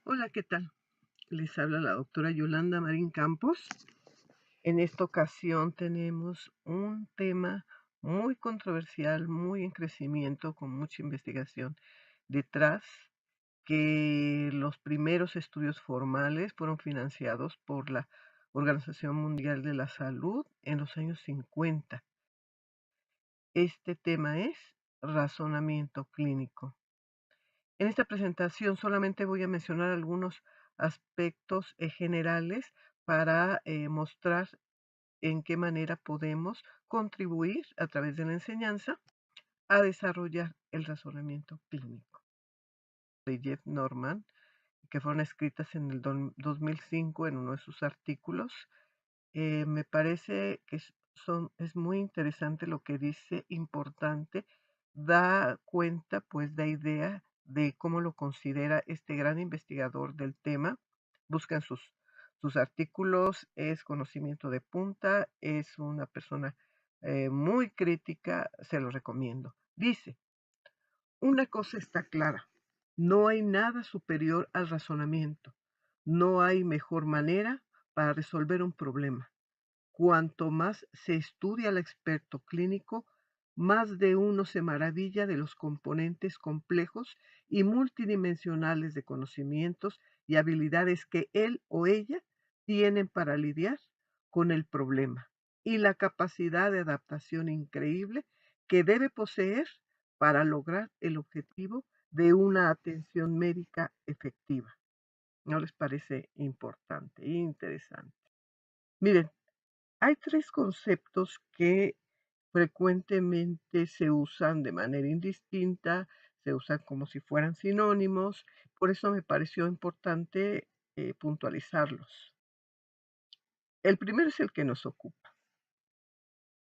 Hola, ¿qué tal? Les habla la doctora Yolanda Marín Campos. En esta ocasión tenemos un tema muy controversial, muy en crecimiento, con mucha investigación detrás, que los primeros estudios formales fueron financiados por la Organización Mundial de la Salud en los años 50. Este tema es razonamiento clínico. En esta presentación solamente voy a mencionar algunos aspectos generales para mostrar en qué manera podemos contribuir a través de la enseñanza a desarrollar el razonamiento clínico. De Jeff Norman, que fueron escritas en el 2005 en uno de sus artículos. Me parece que es muy interesante lo que dice, importante, da cuenta, pues, da idea de cómo lo considera este gran investigador del tema. Buscan sus artículos, es conocimiento de punta, es una persona muy crítica, se lo recomiendo. Dice, una cosa está clara, no hay nada superior al razonamiento, no hay mejor manera para resolver un problema. Cuanto más se estudia al experto clínico, más de uno se maravilla de los componentes complejos y multidimensionales de conocimientos y habilidades que él o ella tienen para lidiar con el problema y la capacidad de adaptación increíble que debe poseer para lograr el objetivo de una atención médica efectiva. ¿No les parece importante e interesante? Miren, hay 3 conceptos que frecuentemente se usan de manera indistinta, se usan como si fueran sinónimos, por eso me pareció importante, puntualizarlos. El primero es el que nos ocupa.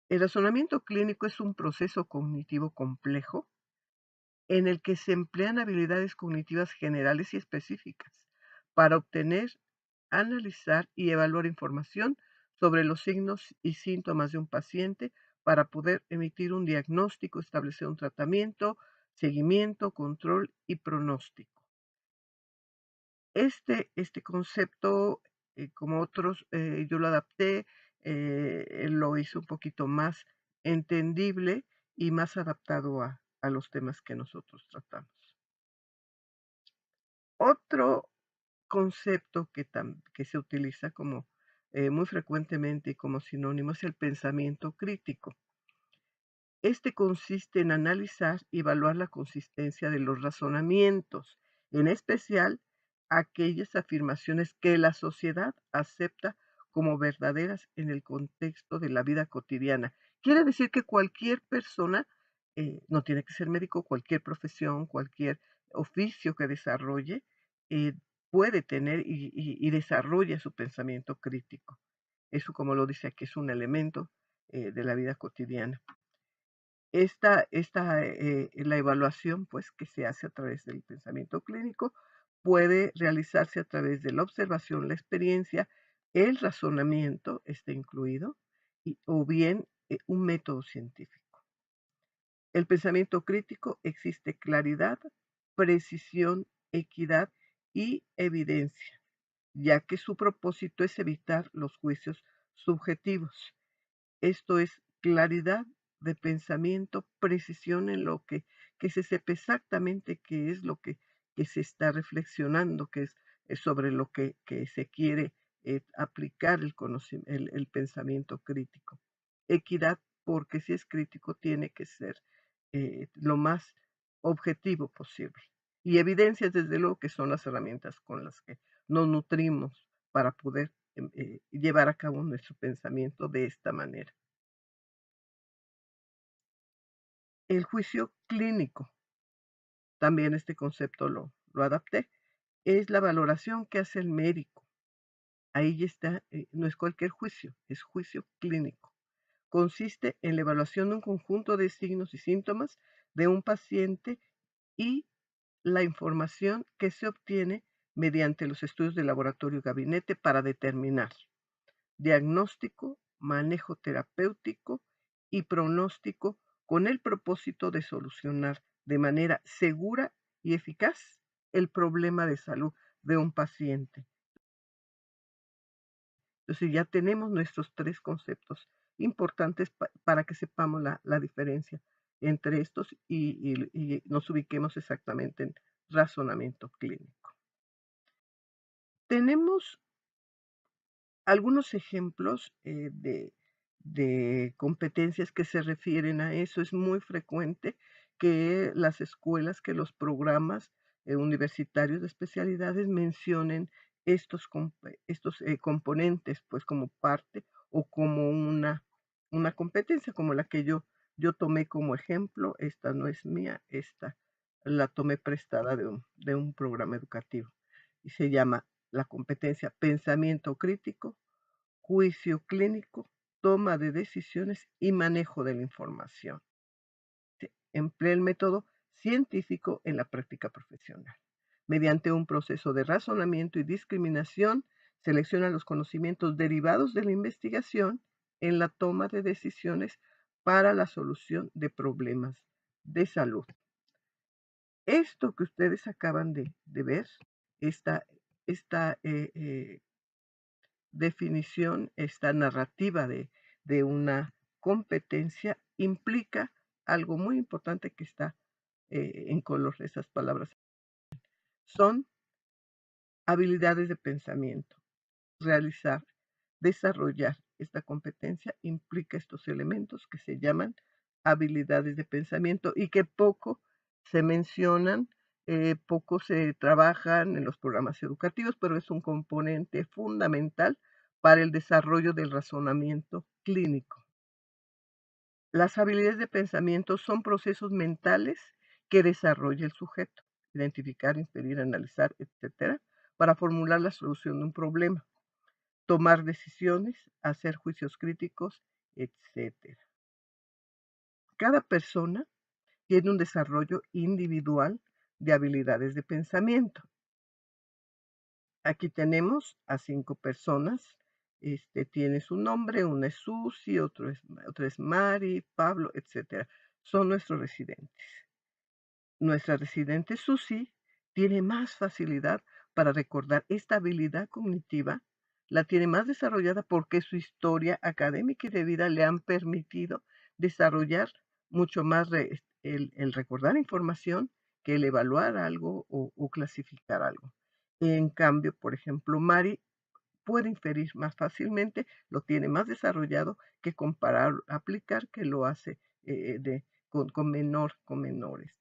El razonamiento clínico es un proceso cognitivo complejo en el que se emplean habilidades cognitivas generales y específicas para obtener, analizar y evaluar información sobre los signos y síntomas de un paciente para poder emitir un diagnóstico, establecer un tratamiento, seguimiento, control y pronóstico. Este concepto, como otros, yo lo adapté, lo hice un poquito más entendible y más adaptado a los temas que nosotros tratamos. Otro concepto que se utiliza como, muy frecuentemente y como sinónimo es el pensamiento crítico. Este consiste en analizar y evaluar la consistencia de los razonamientos, en especial aquellas afirmaciones que la sociedad acepta como verdaderas en el contexto de la vida cotidiana. Quiere decir que cualquier persona, no tiene que ser médico, cualquier profesión, cualquier oficio que desarrolle, eh, puede tener y desarrolla su pensamiento crítico. Eso, como lo dice aquí, es un elemento de la vida cotidiana. La evaluación, pues, que se hace a través del pensamiento clínico, puede realizarse a través de la observación, la experiencia, el razonamiento está incluido, o bien, un método científico. El pensamiento crítico existe claridad, precisión, equidad y evidencia, ya que su propósito es evitar los juicios subjetivos. Esto es claridad de pensamiento, precisión en lo que se sepa exactamente qué es lo que se está reflexionando, que es sobre lo que se quiere, aplicar el pensamiento crítico. Equidad, porque si es crítico tiene que ser, lo más objetivo posible. Y evidencias, desde luego, que son las herramientas con las que nos nutrimos para poder, llevar a cabo nuestro pensamiento de esta manera. El juicio clínico, también este concepto lo adapté, es la valoración que hace el médico. Ahí ya está, no es cualquier juicio, es juicio clínico. Consiste en la evaluación de un conjunto de signos y síntomas de un paciente y la información que se obtiene mediante los estudios de laboratorio y gabinete para determinar diagnóstico, manejo terapéutico y pronóstico con el propósito de solucionar de manera segura y eficaz el problema de salud de un paciente. Entonces ya tenemos nuestros 3 conceptos importantes para que sepamos la diferencia entre estos y nos ubiquemos exactamente en razonamiento clínico. Tenemos algunos ejemplos, de competencias que se refieren a eso. Es muy frecuente que las escuelas, que los programas, universitarios de especialidades mencionen estos componentes, pues, como parte o como una competencia, como la que yo tomé como ejemplo. Esta no es mía, esta la tomé prestada de un programa educativo, y se llama la competencia pensamiento crítico, juicio clínico, toma de decisiones y manejo de la información. Emplea el método científico en la práctica profesional. Mediante un proceso de razonamiento y discriminación, selecciona los conocimientos derivados de la investigación en la toma de decisiones para la solución de problemas de salud. Esto que ustedes acaban de ver, esta definición, esta narrativa de una competencia implica algo muy importante que está en color, esas palabras. Son habilidades de pensamiento. Realizar, desarrollar esta competencia implica estos elementos que se llaman habilidades de pensamiento y que poco se mencionan, poco se trabajan en los programas educativos, pero es un componente fundamental para el desarrollo del razonamiento clínico. Las habilidades de pensamiento son procesos mentales que desarrolla el sujeto, identificar, inferir, analizar, etcétera, para formular la solución de un problema, tomar decisiones, hacer juicios críticos, etcétera. Cada persona tiene un desarrollo individual de habilidades de pensamiento. Aquí tenemos a 5 personas. Tiene su nombre, una es Susi, otra es Mari, Pablo, etcétera. Son nuestros residentes. Nuestra residente Susi tiene más facilidad para recordar. Esta habilidad cognitiva la tiene más desarrollada porque su historia académica y de vida le han permitido desarrollar mucho más el recordar información que el evaluar algo o clasificar algo. En cambio, por ejemplo, Mari puede inferir más fácilmente, lo tiene más desarrollado que comparar, aplicar, que lo hace con menor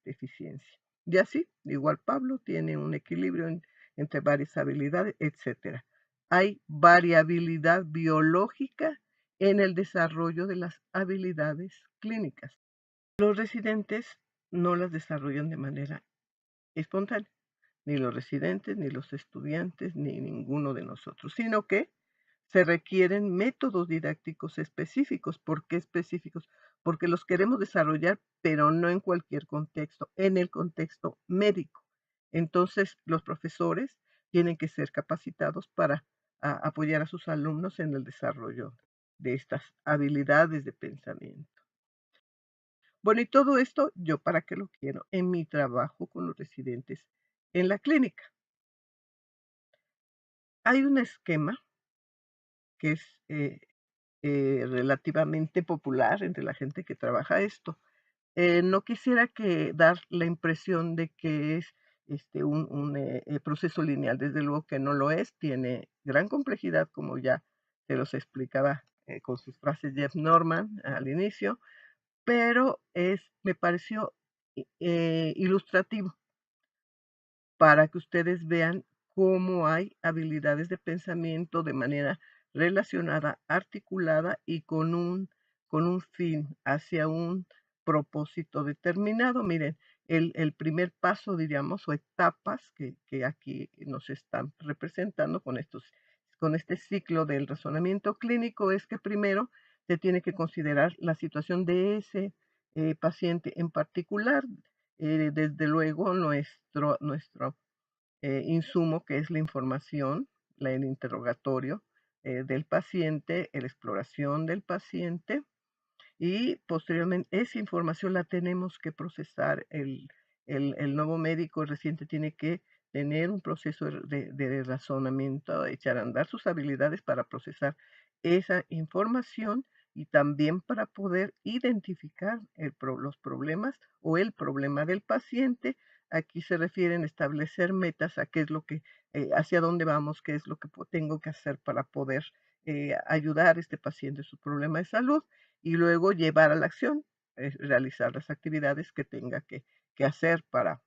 eficiencia. Y así, igual Pablo tiene un equilibrio entre varias habilidades, etcétera. Hay variabilidad biológica en el desarrollo de las habilidades clínicas. Los residentes no las desarrollan de manera espontánea, ni los residentes, ni los estudiantes, ni ninguno de nosotros, sino que se requieren métodos didácticos específicos. ¿Por qué específicos? Porque los queremos desarrollar, pero no en cualquier contexto, en el contexto médico. Entonces, los profesores tienen que ser capacitados para apoyar a sus alumnos en el desarrollo de estas habilidades de pensamiento. Bueno, y todo esto, ¿yo para qué lo quiero? En mi trabajo con los residentes en la clínica. Hay un esquema que es relativamente popular entre la gente que trabaja esto. No quisiera dar la impresión de que es un proceso lineal. Desde luego que no lo es, tiene gran complejidad, como ya se los explicaba con sus frases Jeff Norman al inicio, pero me pareció ilustrativo para que ustedes vean cómo hay habilidades de pensamiento de manera relacionada, articulada y con un fin, hacia un propósito determinado. Miren, el primer paso, diríamos, o etapas que aquí nos están representando con este ciclo del razonamiento clínico, es que primero se tiene que considerar la situación de ese paciente en particular. Desde luego, nuestro insumo, que es la información, el interrogatorio del paciente, la exploración del paciente, y posteriormente esa información la tenemos que procesar. El nuevo médico reciente tiene que tener un proceso de razonamiento, echar a andar sus habilidades para procesar esa información y también para poder identificar los problemas o el problema del paciente. Aquí se refieren a establecer metas a qué es lo que, hacia dónde vamos, qué es lo que tengo que hacer para poder ayudar a este paciente en su problema de salud y luego llevar a la acción, realizar las actividades que tenga que hacer para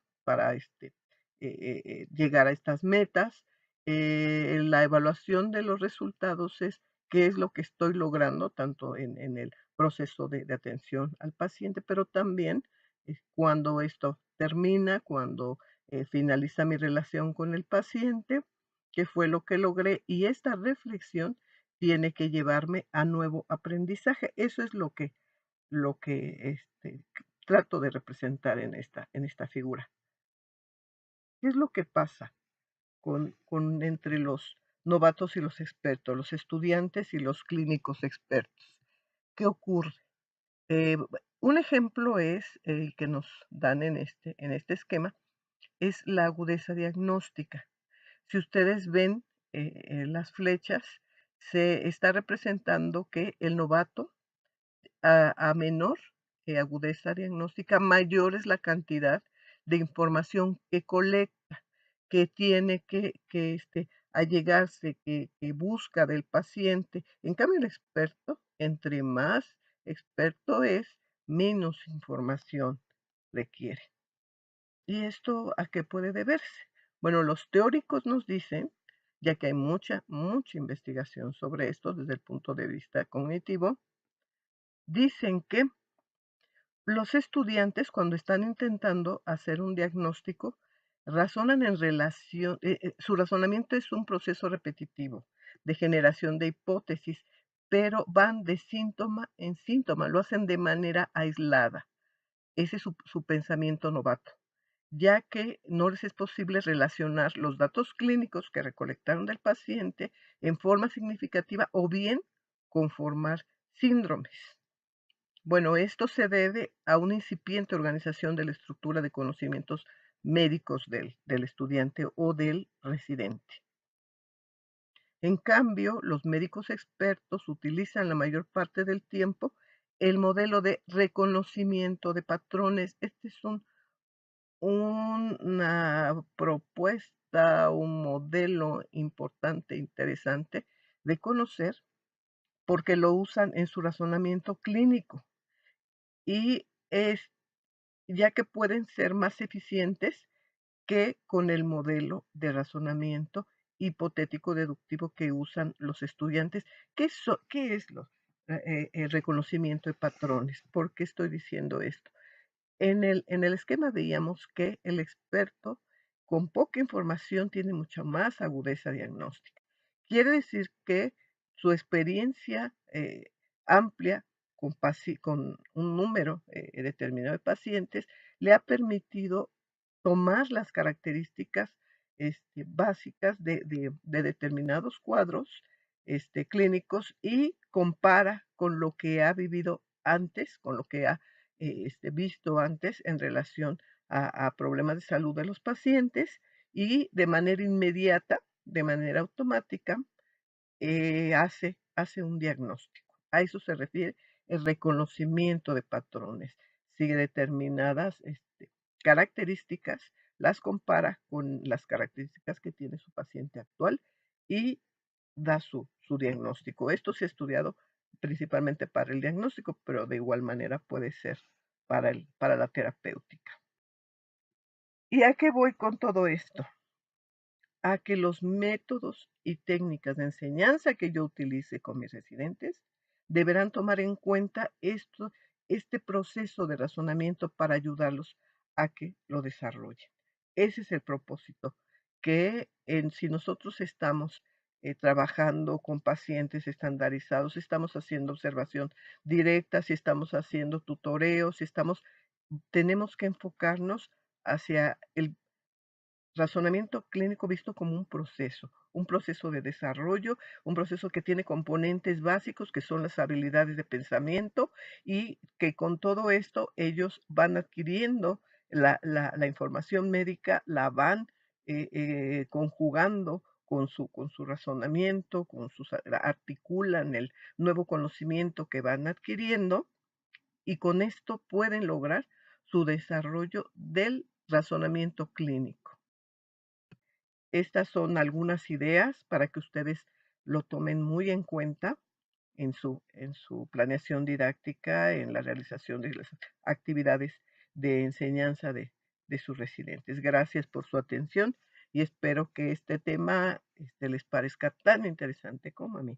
llegar a estas metas. La evaluación de los resultados es qué es lo que estoy logrando, tanto en el proceso de atención al paciente, pero también cuando esto termina, cuando finaliza mi relación con el paciente, qué fue lo que logré y esta reflexión tiene que llevarme a nuevo aprendizaje. Eso es lo que trato de representar en esta figura. ¿Qué es lo que pasa con entre los novatos y los expertos, los estudiantes y los clínicos expertos? ¿Qué ocurre? Un ejemplo es el que nos dan en este esquema, es la agudeza diagnóstica. Si ustedes ven las flechas, se está representando que el novato a menor agudeza diagnóstica, mayor es la cantidad de información que colecta, que tiene que allegarse, que busca del paciente. En cambio, el experto, entre más experto es, menos información requiere. ¿Y esto a qué puede deberse? Bueno, los teóricos nos dicen, ya que hay mucha, mucha investigación sobre esto desde el punto de vista cognitivo, dicen que los estudiantes, cuando están intentando hacer un diagnóstico, razonan en relación, su razonamiento es un proceso repetitivo de generación de hipótesis, pero van de síntoma en síntoma, lo hacen de manera aislada. Ese es su pensamiento novato, ya que no les es posible relacionar los datos clínicos que recolectaron del paciente en forma significativa o bien conformar síndromes. Bueno, esto se debe a una incipiente organización de la estructura de conocimientos médicos del estudiante o del residente. En cambio, los médicos expertos utilizan la mayor parte del tiempo el modelo de reconocimiento de patrones. Este es una propuesta, un modelo importante, interesante de conocer porque lo usan en su razonamiento clínico y es ya que pueden ser más eficientes que con el modelo de razonamiento hipotético deductivo que usan los estudiantes. ¿Qué es el reconocimiento de patrones? ¿Por qué estoy diciendo esto? En el esquema veíamos que el experto con poca información tiene mucha más agudeza diagnóstica. Quiere decir que su experiencia amplia con un número determinado de pacientes le ha permitido tomar las características básicas de determinados cuadros clínicos y compara con lo que ha vivido antes, con lo que ha visto antes en relación a problemas de salud de los pacientes y de manera inmediata, de manera automática, hace un diagnóstico. A eso se refiere el reconocimiento de patrones. Sigue determinadas características, las compara con las características que tiene su paciente actual y da su diagnóstico. Esto se ha estudiado principalmente para el diagnóstico, pero de igual manera puede ser para la terapéutica. ¿Y a qué voy con todo esto? A que los métodos y técnicas de enseñanza que yo utilice con mis residentes deberán tomar en cuenta este proceso de razonamiento para ayudarlos a que lo desarrollen. Ese es el propósito, que si nosotros estamos trabajando con pacientes estandarizados, si estamos haciendo observación directa, si estamos haciendo tutoreos, tenemos que enfocarnos hacia el razonamiento clínico visto como un proceso de desarrollo, un proceso que tiene componentes básicos que son las habilidades de pensamiento y que con todo esto ellos van adquiriendo la información médica, la van conjugando con su razonamiento, articulan el nuevo conocimiento que van adquiriendo y con esto pueden lograr su desarrollo del razonamiento clínico. Estas son algunas ideas para que ustedes lo tomen muy en cuenta en su planeación didáctica, en la realización de las actividades de enseñanza de sus residentes. Gracias por su atención y espero que este tema les parezca tan interesante como a mí.